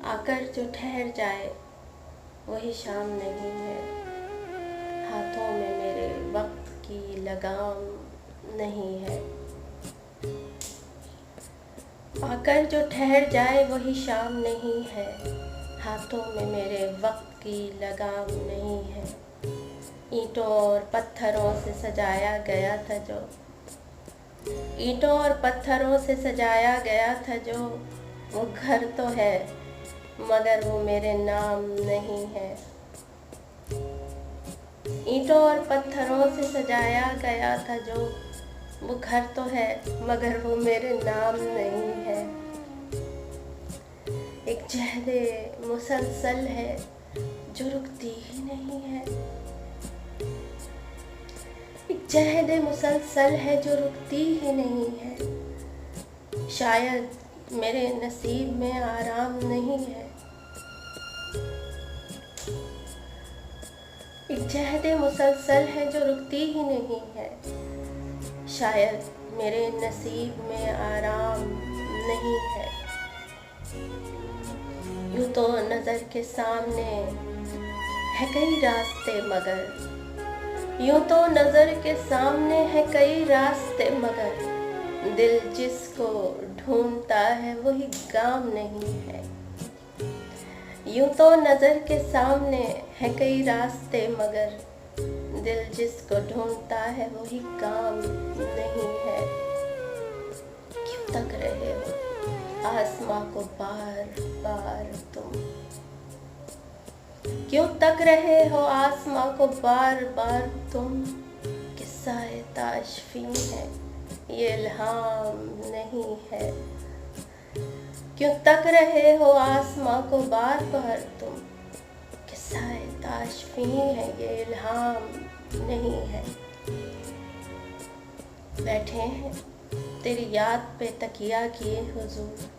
आकर जो ठहर जाए वही शाम नहीं है। हाथों में मेरे वक्त की लगाम नहीं है। आकर जो ठहर जाए वही शाम नहीं है। हाथों में मेरे वक्त की लगाम नहीं है। ईंटों और पत्थरों से सजाया गया था जो, ईंटों और पत्थरों से सजाया गया था जो, वो घर तो है मगर वो मेरे नाम नहीं है। ईंटों और पत्थरों से सजाया गया था जो, वो घर तो है मगर वो मेरे नाम नहीं है। एक जहदे मुसलसल है जो रुकती ही नहीं है। एक जहदे मुसलसल है जो रुकती ही नहीं है। शायद मेरे नसीब में आराम नहीं है। एक जहदे मुसलसल है जो रुकती ही नहीं है। शायद मेरे नसीब में आराम नहीं है। यूं तो नज़र के सामने है कई रास्ते मगर, यूं तो नज़र के सामने है कई रास्ते मगर, दिल जिसको ढूंढता है वही काम नहीं है। यूं तो नज़र के सामने है कई रास्ते मगर, दिल जिसको ढूंढता है वही काम नहीं है। क्यों तक रहे हो आसमां को बार बार तुम, क्यों तक रहे हो आसमां को बार बार तुम। किस्सा-ए ताशफीं है ये इल्हाम नहीं है। क्यों तक रहे हो आसमां को बार बार तुम। किस्सा-ए ताशफीं है ये इल्हाम नहीं है। बैठे हैं तेरी याद पे तकिया किए हुजूर,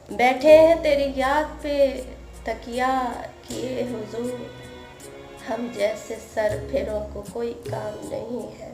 बैठे हैं तेरी याद पे तकिया किए हुजूर। हम जैसे सरफिरों को कोई काम नहीं है।